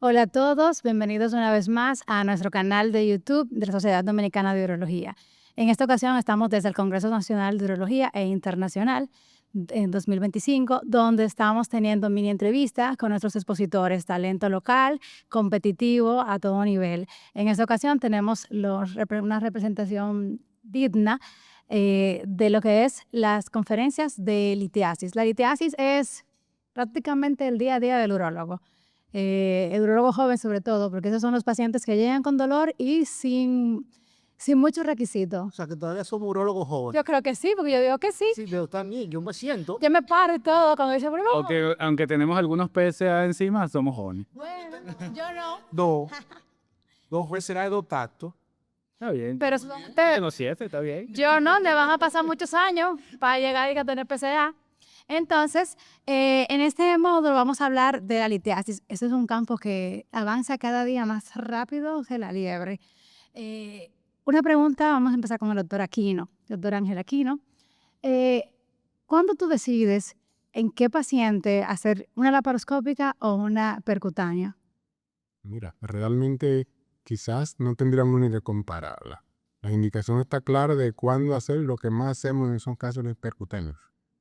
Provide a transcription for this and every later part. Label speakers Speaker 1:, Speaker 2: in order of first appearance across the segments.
Speaker 1: Hola a todos, bienvenidos una vez más a nuestro canal de YouTube de la Sociedad Dominicana de Urología. En esta ocasión estamos desde el Congreso Nacional de Urología e Internacional en 2025, donde estamos teniendo mini entrevistas con nuestros expositores, talento local, competitivo a todo nivel. En esta ocasión tenemos una representación digna de lo que es las conferencias de litiasis. La litiasis es prácticamente el día a día del urólogo. El urólogo joven sobre todo, porque esos son los pacientes que llegan con dolor y sin muchos requisitos.
Speaker 2: O sea, que todavía somos urólogos jóvenes.
Speaker 1: Yo creo que sí, porque yo digo que sí.
Speaker 2: Sí, pero también yo me siento.
Speaker 1: Yo me paro y todo cuando dice, "Pero vamos".
Speaker 3: Aunque tenemos algunos PSA encima, somos jóvenes.
Speaker 1: Bueno, yo no.
Speaker 2: No, no fue será de tacto.
Speaker 3: Está bien.
Speaker 1: Pero son ustedes.
Speaker 3: Tengo 7, está bien.
Speaker 1: Yo no, le van a pasar muchos años para llegar y a tener PCA. Entonces, en este módulo vamos a hablar de la litiasis. Ese es un campo que avanza cada día más rápido que la liebre. Una pregunta, vamos a empezar con el doctor Aquino, doctor Ángel Aquino. ¿Cuándo tú decides en qué paciente hacer una laparoscópica o una percutánea?
Speaker 4: Mira, realmente quizás no tendríamos ni que compararla. La indicación está clara de cuándo hacer. Lo que más hacemos en esos casos es percutáneos.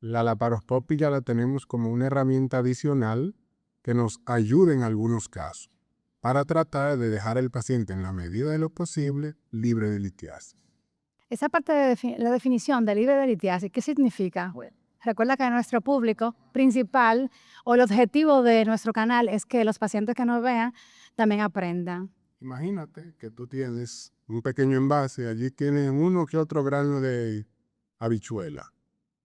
Speaker 4: La laparoscópica la tenemos como una herramienta adicional que nos ayuda en algunos casos para tratar de dejar al paciente en la medida de lo posible libre de litiasis.
Speaker 1: Esa parte de la definición de libre de litiasis, ¿qué significa? Bueno, recuerda que nuestro público principal o el objetivo de nuestro canal es que los pacientes que nos vean también aprendan.
Speaker 4: Imagínate que tú tienes un pequeño envase, allí tienes uno que otro grano de habichuela.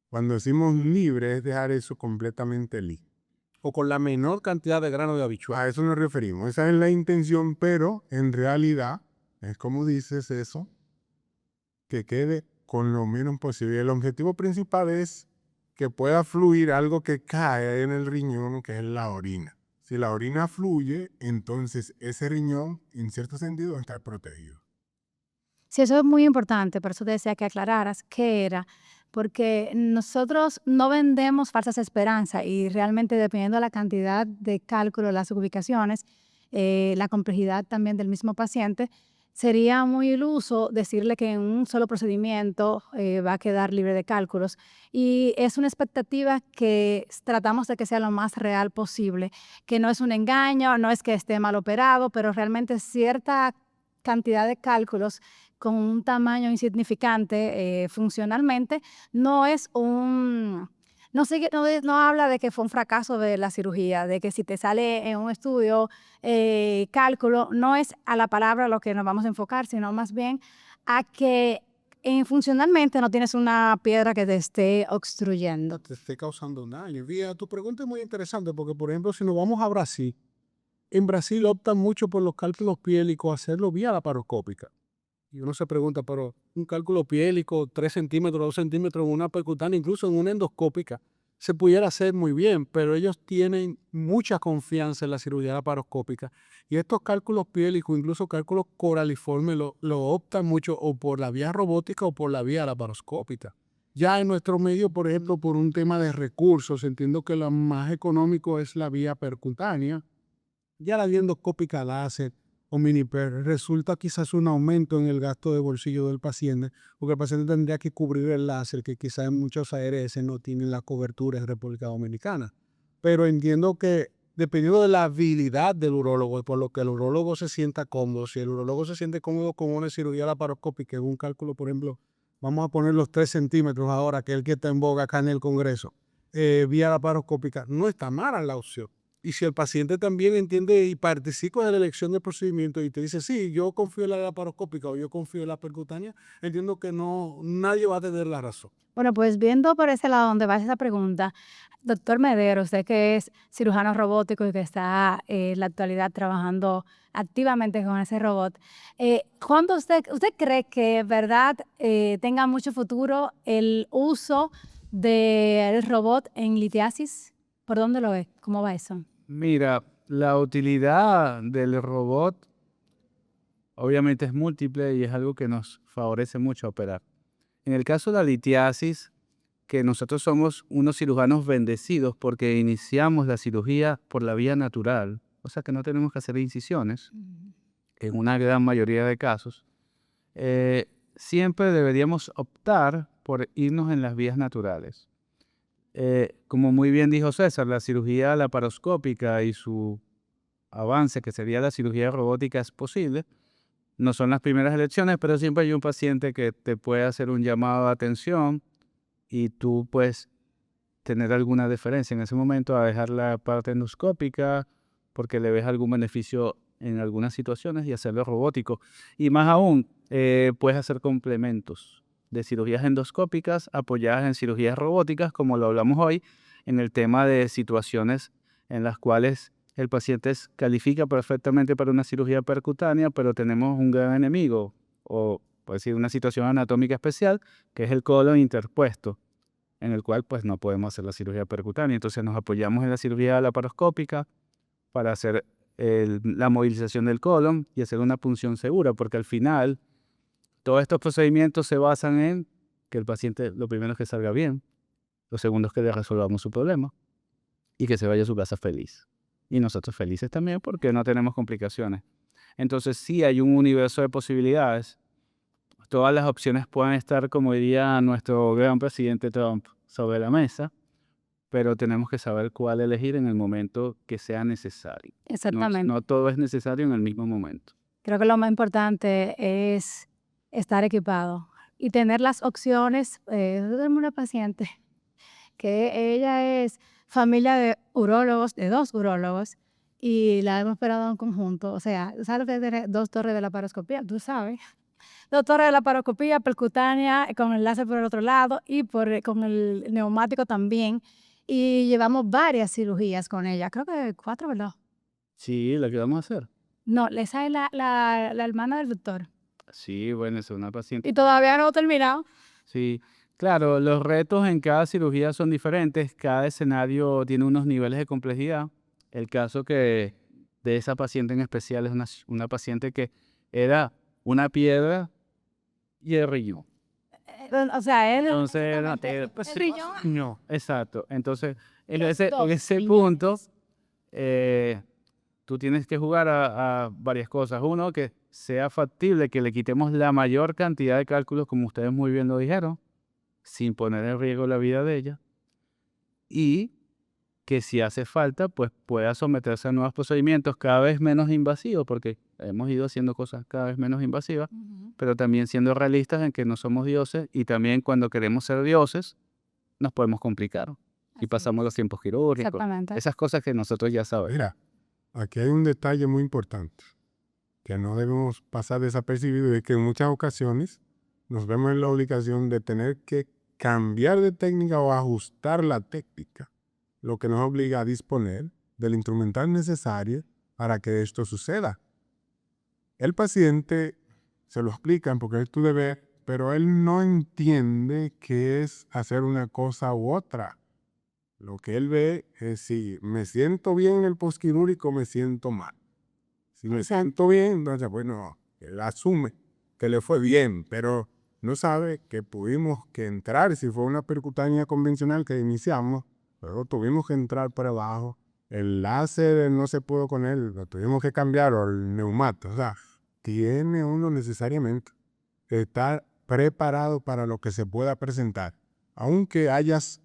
Speaker 4: Cuando decimos libre es dejar eso completamente libre.
Speaker 2: O con la menor cantidad de grano de habichuela.
Speaker 4: A eso nos referimos. Esa es la intención, pero en realidad es como dices eso, que quede con lo menos posible. El objetivo principal es que pueda fluir algo que cae en el riñón, que es la orina. Si la orina fluye, entonces ese riñón, en cierto sentido, está protegido.
Speaker 1: Sí, eso es muy importante, por eso te decía que aclararas qué era, porque nosotros no vendemos falsas esperanzas y realmente dependiendo de la cantidad de cálculo, las ubicaciones, la complejidad también del mismo paciente, sería muy iluso decirle que en un solo procedimiento va a quedar libre de cálculos y es una expectativa que tratamos de que sea lo más real posible, que no es un engaño, no es que esté mal operado, pero realmente cierta cantidad de cálculos con un tamaño insignificante funcionalmente, no es un, no habla de que fue un fracaso de la cirugía, de que si te sale en un estudio cálculo, no es a la palabra lo que nos vamos a enfocar, sino más bien a que funcionalmente no tienes una piedra que te esté obstruyendo.
Speaker 2: Te esté causando daño. Mira, tu pregunta es muy interesante porque, por ejemplo, si nos vamos a Brasil, en Brasil optan mucho por los cálculos piélicos, hacerlo vía laparoscópica. Y uno se pregunta, pero un cálculo piélico, 3 centímetros, 2 centímetros, en una percutánea, incluso en una endoscópica, se pudiera hacer muy bien, pero ellos tienen mucha confianza en la cirugía laparoscópica. Y estos cálculos piélicos, incluso cálculos coraliformes, lo optan mucho o por la vía robótica o por la vía laparoscópica. Ya en nuestro medio, por ejemplo, por un tema de recursos, entiendo que lo más económico es la vía percutánea. Ya la vía endoscópica láser o mini-per resulta quizás un aumento en el gasto de bolsillo del paciente, porque el paciente tendría que cubrir el láser, que quizás en muchos ARS no tienen la cobertura en República Dominicana. Pero entiendo que dependiendo de la habilidad del urólogo, por lo que el urólogo se sienta cómodo, si el urólogo se siente cómodo con una cirugía laparoscópica, en un cálculo, por ejemplo, vamos a poner los 3 centímetros ahora, que es el que está en boga acá en el Congreso, vía laparoscópica, no está mala la opción. Y si el paciente también entiende y participa de la elección del procedimiento y te dice, sí, yo confío en la laparoscópica o yo confío en la percutánea, entiendo que no, nadie va a tener la razón.
Speaker 1: Bueno, pues viendo por ese lado donde va esa pregunta, doctor Medero, usted que es cirujano robótico y que está en la actualidad trabajando activamente con ese robot, ¿cuándo usted cree que verdad tenga mucho futuro el uso del robot en litiasis? ¿Por dónde lo ve? ¿Cómo va eso?
Speaker 3: Mira, la utilidad del robot obviamente es múltiple y es algo que nos favorece mucho operar. En el caso de la litiasis, que nosotros somos unos cirujanos bendecidos porque iniciamos la cirugía por la vía natural, o sea que no tenemos que hacer incisiones, en una gran mayoría de casos, siempre deberíamos optar por irnos en las vías naturales. Como muy bien dijo César, la cirugía laparoscópica y su avance, que sería la cirugía robótica, es posible. No son las primeras elecciones, pero siempre hay un paciente que te puede hacer un llamado de atención y tú puedes tener alguna diferencia en ese momento a dejar la parte endoscópica porque le ves algún beneficio en algunas situaciones y hacerlo robótico. Y más aún, puedes hacer complementos de cirugías endoscópicas apoyadas en cirugías robóticas, como lo hablamos hoy, en el tema de situaciones en las cuales el paciente califica perfectamente para una cirugía percutánea, pero tenemos un gran enemigo, o por decir una situación anatómica especial, que es el colon interpuesto, en el cual pues no podemos hacer la cirugía percutánea. Entonces nos apoyamos en la cirugía laparoscópica para hacer la movilización del colon y hacer una punción segura, porque al final todos estos procedimientos se basan en que el paciente, lo primero es que salga bien, lo segundo es que le resolvamos su problema y que se vaya a su casa feliz. Y nosotros felices también porque no tenemos complicaciones. Entonces sí hay un universo de posibilidades. Todas las opciones pueden estar, como diría nuestro gran presidente Trump, sobre la mesa, pero tenemos que saber cuál elegir en el momento que sea necesario.
Speaker 1: Exactamente.
Speaker 3: No todo es necesario en el mismo momento.
Speaker 1: Creo que lo más importante es estar equipado y tener las opciones. Yo tengo una paciente que ella es familia de urólogos, de 2 urólogos, y la hemos operado en conjunto. O sea, ¿sabes lo que es tener 2 torres de laparoscopía? Tú sabes. 2 torres de laparoscopía percutánea con el láser por el otro lado y con el neumático también. Y llevamos varias cirugías con ella. Creo que 4, ¿verdad?
Speaker 3: Sí, lo que vamos a hacer.
Speaker 1: No, esa es la hermana del doctor.
Speaker 3: Sí, bueno, es una paciente.
Speaker 1: Y todavía no he terminado.
Speaker 3: Sí, claro, los retos en cada cirugía son diferentes, cada escenario tiene unos niveles de complejidad. El caso de esa paciente en especial es una paciente que era una piedra y el riñón.
Speaker 1: O sea, él
Speaker 3: Entonces,
Speaker 1: el riñón.
Speaker 3: no, exacto. Entonces, en
Speaker 1: Los
Speaker 3: ese, en
Speaker 1: dos
Speaker 3: ese
Speaker 1: riñones.
Speaker 3: punto, tú tienes que jugar a varias cosas. Uno, que sea factible que le quitemos la mayor cantidad de cálculos, como ustedes muy bien lo dijeron, sin poner en riesgo la vida de ella. Y que si hace falta, pues pueda someterse a nuevos procedimientos cada vez menos invasivos, porque hemos ido haciendo cosas cada vez menos invasivas, pero también siendo realistas en que no somos dioses y también cuando queremos ser dioses nos podemos complicar y
Speaker 1: Así
Speaker 3: pasamos
Speaker 1: es.
Speaker 3: los tiempos quirúrgicos.
Speaker 1: Exactamente.
Speaker 3: Esas cosas que nosotros ya sabemos.
Speaker 4: Mira, aquí hay un detalle muy importante que no debemos pasar desapercibido, y es que en muchas ocasiones nos vemos en la obligación de tener que cambiar de técnica o ajustar la técnica, lo que nos obliga a disponer del instrumental necesario para que esto suceda. El paciente se lo explican porque es tu deber, pero él no entiende qué es hacer una cosa u otra. Lo que él ve es si me siento bien en el postquirúrgico, me siento mal. Si me siento bien, entonces, bueno, él asume que le fue bien, pero no sabe que tuvimos que entrar, si fue una percutánea convencional que iniciamos, luego tuvimos que entrar por abajo. El láser no se pudo con él, lo tuvimos que cambiar, o el neumático. O sea, tiene uno necesariamente que estar preparado para lo que se pueda presentar. Aunque hayas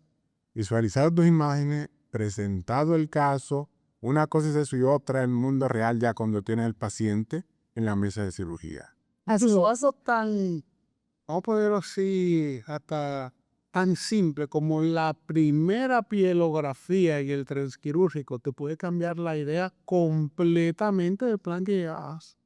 Speaker 4: visualizado tus imágenes, presentado el caso, una cosa es eso y otra en el mundo real ya cuando tienes el paciente en la mesa de cirugía.
Speaker 1: Así es.
Speaker 2: Eso tan, vamos a ponerlo así, hasta tan simple como la primera pielografía y el transquirúrgico te puede cambiar la idea completamente del plan que llevas.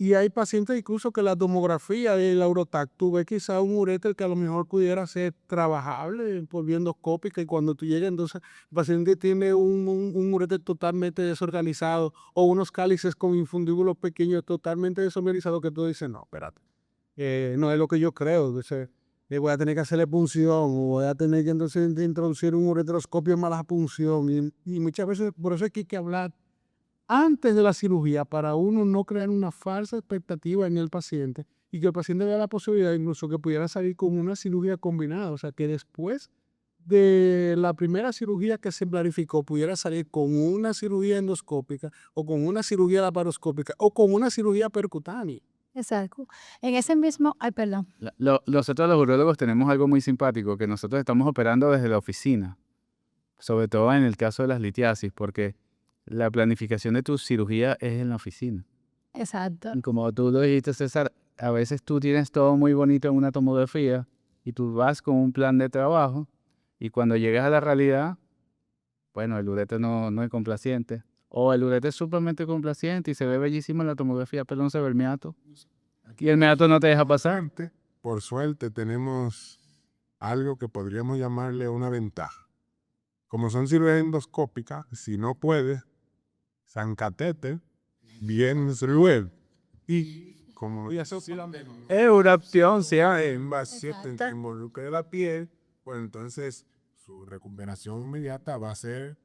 Speaker 2: Y hay pacientes incluso que la tomografía y el Eurotac, tú ves quizá un uréter que a lo mejor pudiera ser trabajable por vía endoscópica, y cuando tú llegas, entonces el paciente tiene un uréter totalmente desorganizado o unos cálices con infundíbulos pequeños totalmente desorganizados, que tú dices, no, espérate, no es lo que yo creo. Entonces, voy a tener que hacerle punción, o voy a tener que entonces introducir un ureteroscopio más la punción. Y muchas veces por eso es que hay que hablar antes de la cirugía, para uno no crear una falsa expectativa en el paciente y que el paciente vea la posibilidad incluso que pudiera salir con una cirugía combinada. O sea, que después de la primera cirugía que se planificó pudiera salir con una cirugía endoscópica o con una cirugía laparoscópica o con una cirugía percutánea.
Speaker 1: Exacto. En ese mismo, ay, perdón.
Speaker 3: Nosotros los urólogos tenemos algo muy simpático, que nosotros estamos operando desde la oficina, sobre todo en el caso de las litiasis, porque la planificación de tu cirugía es en la oficina.
Speaker 1: Exacto.
Speaker 3: Y como tú lo dijiste, César, a veces tú tienes todo muy bonito en una tomografía y tú vas con un plan de trabajo y cuando llegas a la realidad, bueno, el urete no es complaciente. O el urete es sumamente complaciente y se ve bellísimo en la tomografía, pero no se ve el meato. Y el meato no te deja pasar.
Speaker 4: Por suerte tenemos algo que podríamos llamarle una ventaja. Como son cirugías endoscópicas, si no puedes, San Catéter, bien Sruel. Y como ya se
Speaker 3: Es una opción, sí.
Speaker 4: invasión que involucre la piel, pues entonces su recuperación inmediata va a ser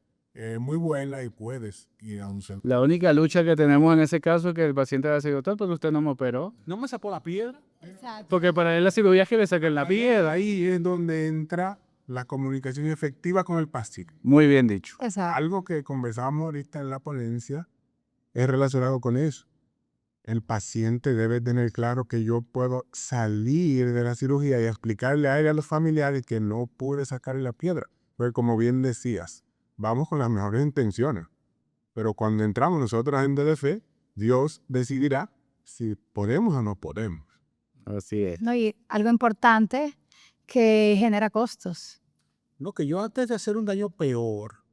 Speaker 4: muy buena y puedes ir a un centro.
Speaker 3: La única lucha que tenemos en ese caso es que el paciente va a decir, doctor, pero usted no me operó.
Speaker 2: ¿No me sacó la piedra?
Speaker 1: Exacto.
Speaker 3: Porque para él la cirugía es que le saquen la piedra.
Speaker 4: Ahí es donde entra la comunicación efectiva con el paciente.
Speaker 3: Muy bien dicho.
Speaker 1: Exacto.
Speaker 4: Algo que conversábamos ahorita en la ponencia es relacionado con eso. El paciente debe tener claro que yo puedo salir de la cirugía y explicarle a él y a los familiares que no pude sacarle la piedra. Porque como bien decías, vamos con las mejores intenciones. Pero cuando entramos nosotros en gente de fe, Dios decidirá si podemos o no podemos.
Speaker 3: Así es.
Speaker 1: No, y algo importante que genera costos.
Speaker 2: No, que yo antes de hacer un daño peor,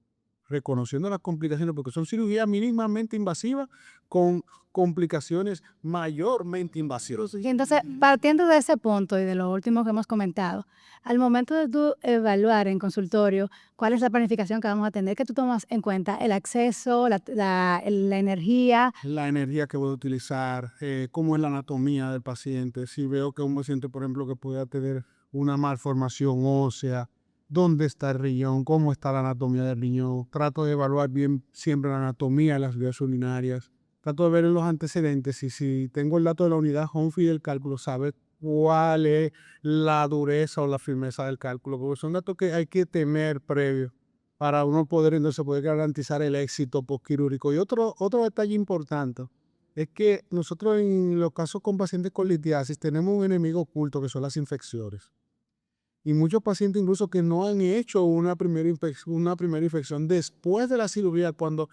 Speaker 2: reconociendo las complicaciones, porque son cirugías mínimamente invasivas con complicaciones mayormente invasivas.
Speaker 1: Y entonces, partiendo de ese punto y de lo último que hemos comentado, al momento de tú evaluar en consultorio cuál es la planificación que vamos a tener, que tú tomas en cuenta el acceso, la energía.
Speaker 2: La energía que voy a utilizar, cómo es la anatomía del paciente. Si veo que un paciente, por ejemplo, que pueda tener una malformación ósea, dónde está el riñón, cómo está la anatomía del riñón. Trato de evaluar bien siempre la anatomía de las vías urinarias. Trato de ver en los antecedentes y si tengo el dato de la unidad Humphrey del cálculo, saber cuál es la dureza o la firmeza del cálculo, porque son datos que hay que tener previo para uno poder entonces poder garantizar el éxito postquirúrgico. Y otro detalle importante es que nosotros en los casos con pacientes con litiasis tenemos un enemigo oculto que son las infecciones. Y muchos pacientes incluso que no han hecho una primera infección después de la cirugía, cuando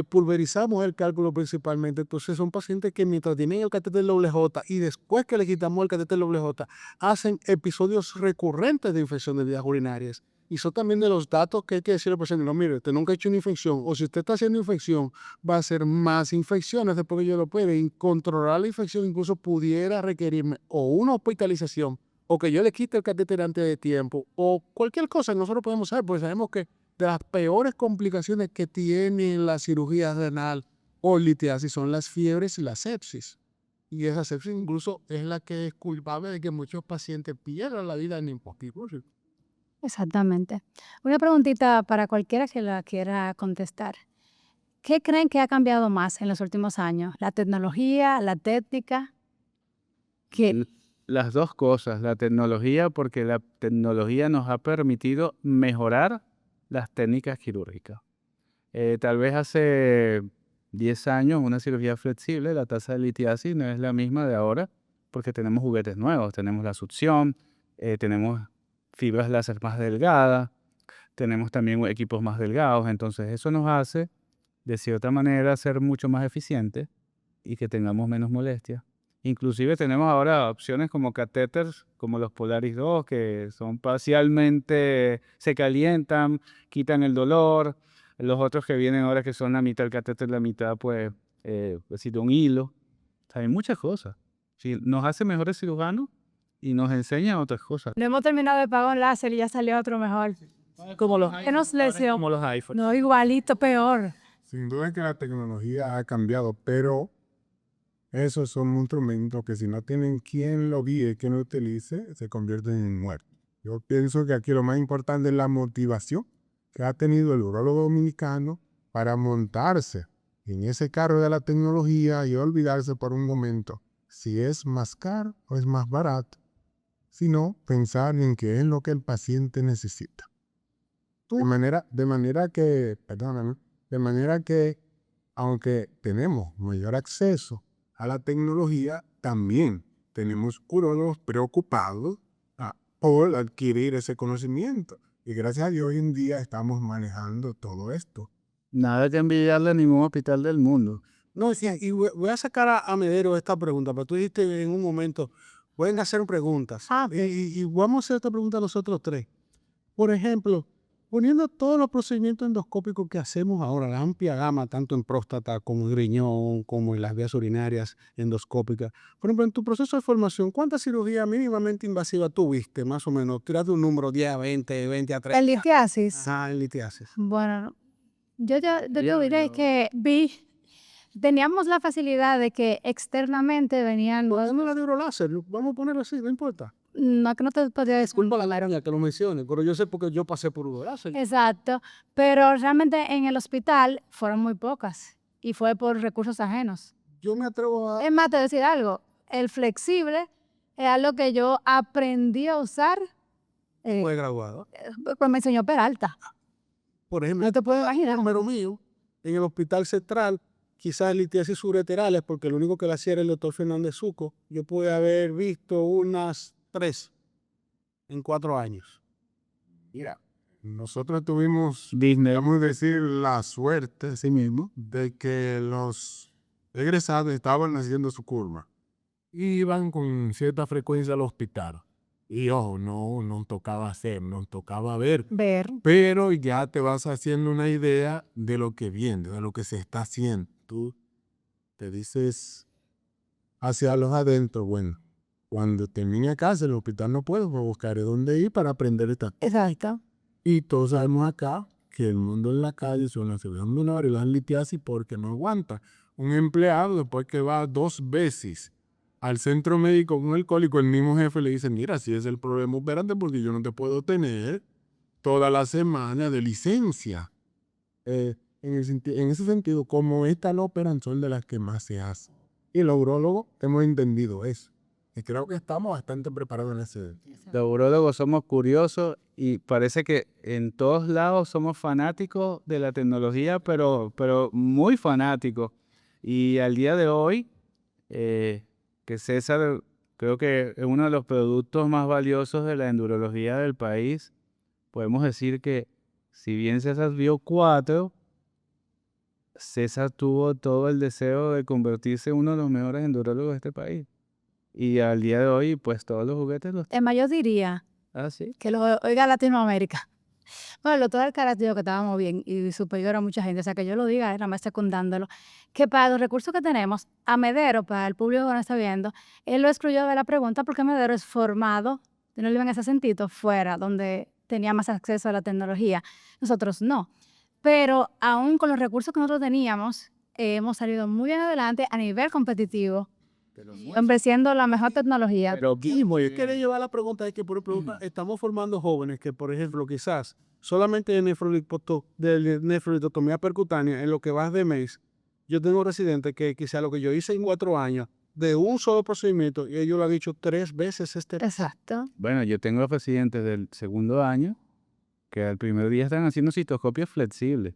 Speaker 2: pulverizamos el cálculo principalmente. Entonces son pacientes que mientras tienen el catéter doble J y después que le quitamos el catéter doble J, hacen episodios recurrentes de infección de vías urinarias. Y son también de los datos que hay que decirle al paciente, no, mire, usted nunca ha hecho una infección, o si usted está haciendo infección, va a hacer más infecciones después que yo lo opere. Y controlar la infección incluso pudiera requerirme o una hospitalización, o que yo le quite el catéter antes de tiempo, o cualquier cosa que nosotros podemos hacer, porque sabemos que de las peores complicaciones que tiene la cirugía renal o litiasis son las fiebres y la sepsis. Y esa sepsis incluso es la que es culpable de que muchos pacientes pierdan la vida en impostible.
Speaker 1: Exactamente. Una preguntita para cualquiera que la quiera contestar. ¿Qué creen que ha cambiado más en los últimos años? ¿La tecnología, la técnica? ¿Qué?
Speaker 3: Las dos cosas, la tecnología, porque la tecnología nos ha permitido mejorar las técnicas quirúrgicas. Tal vez hace 10 años una cirugía flexible, la tasa de litiasis no es la misma de ahora, porque tenemos juguetes nuevos, tenemos la succión, tenemos fibras láser más delgadas, tenemos también equipos más delgados, entonces eso nos hace, de cierta manera, ser mucho más eficientes y que tengamos menos molestias. Inclusive tenemos ahora opciones como catéteres, como los Polaris 2, que son parcialmente, se calientan, quitan el dolor. Los otros que vienen ahora que son la mitad del catéter, la mitad pues de un hilo. O sea, hay muchas cosas. Sí, nos hace mejores cirujanos y nos enseña otras cosas.
Speaker 1: No hemos terminado de pagar un láser y ya salió otro mejor.
Speaker 5: Como los
Speaker 1: ¿Qué nos lesió?
Speaker 5: como los iPhones.
Speaker 1: No, igualito, peor.
Speaker 4: Sin duda que la tecnología ha cambiado, pero esos son instrumentos que si no tienen quien lo guíe, quien lo utilice, se convierten en muertos. Yo pienso que aquí lo más importante es la motivación que ha tenido el urólogo dominicano para montarse en ese carro de la tecnología y olvidarse por un momento si es más caro o es más barato, sino pensar en qué es lo que el paciente necesita. De manera que, aunque tenemos mayor acceso a la tecnología, también tenemos urólogos preocupados por adquirir ese conocimiento. Y gracias a Dios hoy en día estamos manejando todo esto.
Speaker 3: Nada que envidiarle a ningún hospital del mundo.
Speaker 2: No, sí, y voy a sacar a Medero esta pregunta, pero tú dijiste en un momento, pueden hacer preguntas. Y vamos a hacer esta pregunta a los otros tres. Por ejemplo, poniendo todos los procedimientos endoscópicos que hacemos ahora, la amplia gama, tanto en próstata como en riñón, como en las vías urinarias endoscópicas. Por ejemplo, en tu proceso de formación, ¿cuántas cirugías mínimamente invasivas tuviste, más o menos? Tírate un número, 10 a 20, 20 a 30.
Speaker 1: ¿El litiasis?
Speaker 2: Ajá, en litiasis.
Speaker 1: Bueno, yo te diré que teníamos la facilidad de que externamente venían,
Speaker 2: Podemos la neuroláser, vamos a ponerlo así, no importa.
Speaker 1: no que no te podría decir.
Speaker 2: Disculpa la araña que lo mencione, pero yo sé porque yo pasé por neuroláser.
Speaker 1: Exacto, pero realmente en el hospital fueron muy pocas y fue por recursos ajenos.
Speaker 2: Yo me atrevo a...
Speaker 1: Es más, te voy a decir algo, el flexible es algo que yo aprendí a usar,
Speaker 2: Fue graduado.
Speaker 1: pues me enseñó Peralta.
Speaker 2: Por ejemplo,
Speaker 1: No te puedo imaginar.
Speaker 2: número mío, en el hospital central, quizás litiasis ureterales, porque lo único que la hacía era el doctor Fernández Suco, yo pude haber visto unas 3 en 4 años.
Speaker 4: Mira, nosotros tuvimos,
Speaker 3: Disney.
Speaker 4: podemos decir, la suerte, así mismo, de que los egresados estaban haciendo su curva. Iban con cierta frecuencia al hospital. Y ojo, no nos tocaba hacer, nos tocaba ver. Pero ya te vas haciendo una idea de lo que viene, de lo que se está haciendo. Tú te dices hacia los adentro, bueno, cuando termine acá, en el hospital no puedo, pues buscaré dónde ir para aprender esta cosa.
Speaker 1: Exacto.
Speaker 4: Y todos sabemos acá que el mundo en la calle son las cirugías menores y las litiasis porque no aguanta. Un empleado, después que va 2 veces al centro médico con el cólico, el mismo jefe le dice, mira, si es el problema, espérate porque yo no te puedo tener toda la semana de licencia. En ese sentido, como esta la operan, son de las que más se hacen. Y los urólogos hemos entendido eso. Y creo que estamos bastante preparados en ese.
Speaker 3: Los urólogos somos curiosos y parece que en todos lados somos fanáticos de la tecnología, pero muy fanáticos. Y al día de hoy, que César creo que es uno de los productos más valiosos de la endurología del país, podemos decir que si bien César vio 4, César tuvo todo el deseo de convertirse en uno de los mejores endurólogos de este país. Y al día de hoy, pues todos los juguetes los...
Speaker 1: Es más, yo diría
Speaker 3: sí.
Speaker 1: que lo oiga Latinoamérica. Bueno, el doctor Alcaraz dijo que estábamos bien y superior a mucha gente, o sea, que yo lo diga, era más secundándolo, que para los recursos que tenemos, a Medero, para el público que no está viendo, él lo excluyó de la pregunta porque Medero es formado, no le en ese sentido, fuera, donde tenía más acceso a la tecnología. Nosotros no. Pero aún con los recursos que nosotros teníamos, hemos salido muy bien adelante a nivel competitivo, ofreciendo la mejor tecnología.
Speaker 3: Pero
Speaker 2: Yo quería llevar la pregunta de que, por ejemplo, estamos formando jóvenes que, por ejemplo, quizás solamente de nefrolictotomía percutánea, en lo que vas de mes, yo tengo residentes que quizás lo que yo hice en 4 años, de un solo procedimiento, y ellos lo han dicho 3 veces
Speaker 1: Exacto.
Speaker 3: bueno, yo tengo residentes del segundo año que al primer día están haciendo cistoscopias flexibles.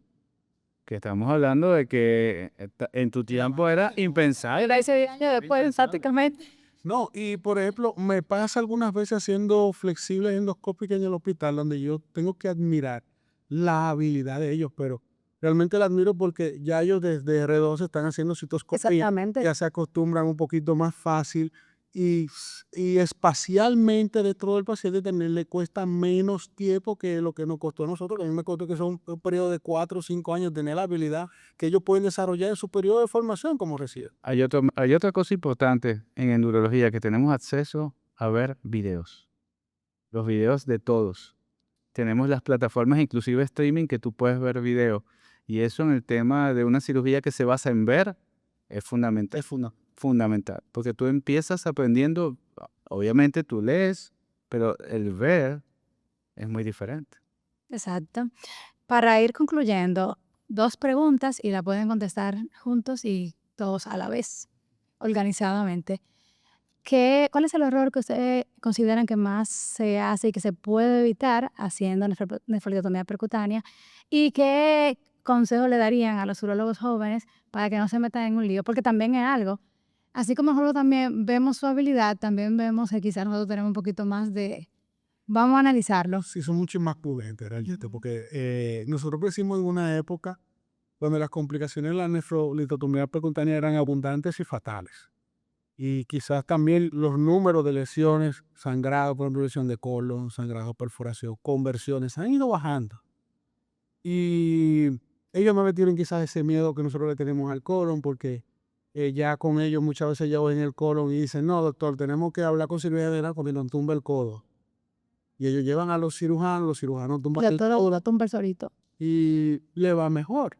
Speaker 3: Que estamos hablando de que en tu tiempo era impensable.
Speaker 1: Era ese año después, prácticamente.
Speaker 2: No, y por ejemplo, me pasa algunas veces haciendo flexibles endoscópicas en el hospital, donde yo tengo que admirar la habilidad de ellos, pero realmente la admiro porque ya ellos desde R2 están haciendo citoscopía,
Speaker 1: Exactamente.
Speaker 2: ya se acostumbran un poquito más fácil y espacialmente dentro del paciente también le cuesta menos tiempo que lo que nos costó a nosotros, que a mí me costó que son un periodo de 4 o 5 años tener la habilidad que ellos pueden desarrollar en su periodo de formación como residentes.
Speaker 3: Hay otra cosa importante en endurología, que tenemos acceso a ver videos. Los videos de todos. Tenemos las plataformas, inclusive streaming, que tú puedes ver videos. Y eso en el tema de una cirugía que se basa en ver es fundamental. Fundamental. Porque tú empiezas aprendiendo, obviamente tú lees, pero el ver es muy diferente.
Speaker 1: Exacto. Para ir concluyendo, 2 preguntas y la pueden contestar juntos y todos a la vez, organizadamente. ¿Cuál es el error que ustedes consideran que más se hace y que se puede evitar haciendo nefrolectomía percutánea? ¿Y qué consejo le darían a los urólogos jóvenes para que no se metan en un lío? Porque también es algo, así como nosotros también vemos su habilidad, también vemos que quizás nosotros tenemos un poquito más de... Vamos a analizarlo.
Speaker 2: Sí, son mucho más prudentes realmente, porque nosotros crecimos en una época donde las complicaciones de la nefrolitotomía percutánea eran abundantes y fatales. Y quizás también los números de lesiones, sangrado, por ejemplo, lesión de colon, sangrado, perforación, conversiones, han ido bajando. Y ellos no le tienen quizás ese miedo que nosotros le tenemos al colon, porque ya con ellos muchas veces ya ven el colon y dicen, no, doctor, tenemos que hablar con cirugía general porque nos tumba el codo. Y ellos llevan a los cirujanos tumban el codo
Speaker 1: Todo un solito.
Speaker 2: y le va mejor.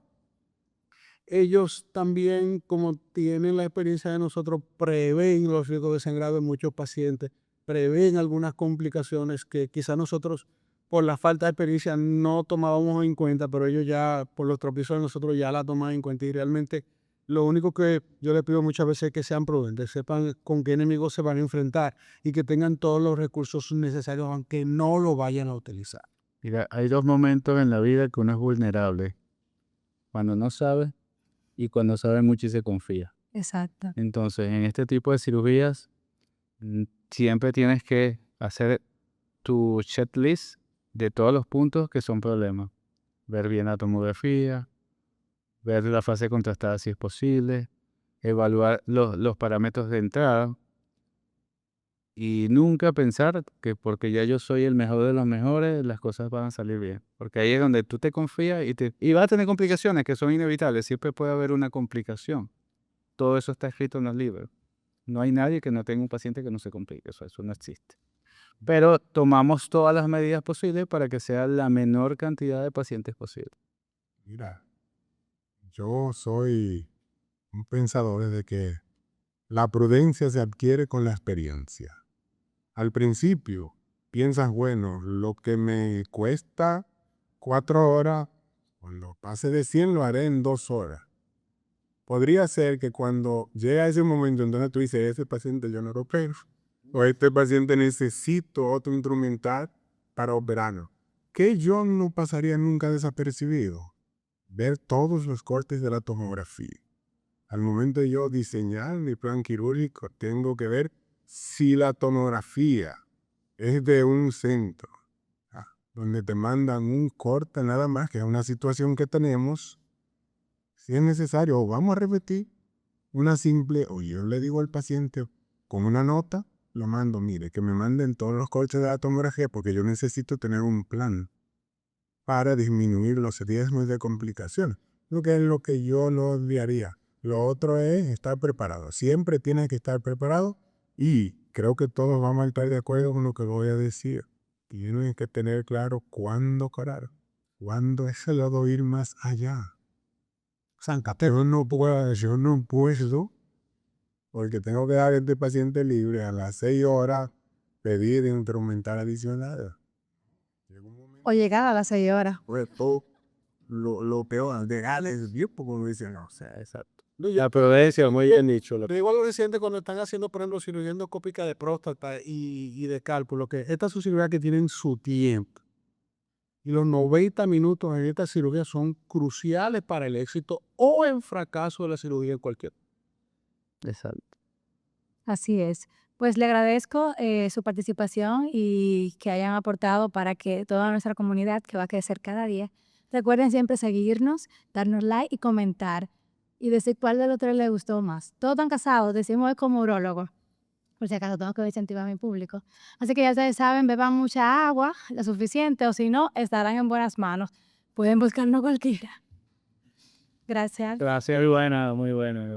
Speaker 2: Ellos también, como tienen la experiencia de nosotros, prevén los riesgos de sangrado en muchos pacientes, prevén algunas complicaciones que quizás nosotros, por la falta de experiencia, no tomábamos en cuenta, pero ellos ya, por los tropiezos de nosotros, ya la toman en cuenta. Y realmente, lo único que yo les pido muchas veces es que sean prudentes, sepan con qué enemigos se van a enfrentar y que tengan todos los recursos necesarios, aunque no lo vayan a utilizar.
Speaker 3: Mira, hay 2 momentos en la vida que uno es vulnerable. Cuando no sabe y cuando sabe mucho y se confía.
Speaker 1: Exacto.
Speaker 3: Entonces, en este tipo de cirugías, siempre tienes que hacer tu checklist de todos los puntos que son problemas. Ver bien la tomografía, ver la fase contrastada si es posible, evaluar los parámetros de entrada y nunca pensar que porque ya yo soy el mejor de los mejores, las cosas van a salir bien. Porque ahí es donde tú te confías y vas a tener complicaciones que son inevitables. Siempre puede haber una complicación. Todo eso está escrito en los libros. No hay nadie que no tenga un paciente que no se complique. Eso no existe. Pero tomamos todas las medidas posibles para que sea la menor cantidad de pacientes posible.
Speaker 4: Mira, yo soy un pensador de que la prudencia se adquiere con la experiencia. Al principio piensas, bueno, lo que me cuesta 4 horas, cuando pase de 100 lo haré en 2 horas. Podría ser que cuando llega ese momento en donde tú dices, ese paciente yo no lo opero, o este paciente necesito otro instrumental para operarlo, que yo no pasaría nunca desapercibido. Ver todos los cortes de la tomografía. Al momento de yo diseñar mi plan quirúrgico, tengo que ver si la tomografía es de un centro, donde te mandan un corte nada más, que es una situación que tenemos. Si es necesario, o vamos a repetir una simple, o yo le digo al paciente con una nota, lo mando, mire, que me manden todos los cortes de la tomografía, porque yo necesito tener un plan para disminuir los riesgos de complicaciones. Lo que es lo que yo lo haría. Lo otro es estar preparado. Siempre tienes que estar preparado y creo que todos vamos a estar de acuerdo con lo que voy a decir. Tienes que tener claro cuándo parar, cuándo es el lado ir más allá. Yo no puedo, porque tengo que dar a este paciente libre a las 6 horas pedir instrumental adicional.
Speaker 1: O llegar a las 6 horas.
Speaker 2: Lo peor, llegarles tiempo, como dicen, no, o sea, exacto.
Speaker 3: La prudencia, muy bien dicho.
Speaker 2: Yo digo a los residentes cuando están haciendo, por ejemplo, cirugía endoscópica de próstata y de cálculo, que estas son cirugías que tienen su tiempo. Y los 90 minutos en esta cirugía son cruciales para el éxito o el fracaso de la cirugía en cualquier.
Speaker 3: Exacto.
Speaker 1: Así es. Pues le agradezco su participación y que hayan aportado para que toda nuestra comunidad, que va a crecer cada día, recuerden siempre seguirnos, darnos like y comentar y decir cuál de los 3 les gustó más. Todos están casados, decimos es como urólogo. Por si acaso tengo que incentivar a mi público. Así que ya ustedes saben, beban mucha agua, lo suficiente, o si no, estarán en buenas manos. Pueden buscarnos cualquiera. Gracias.
Speaker 3: Gracias. Muy buena, muy buena.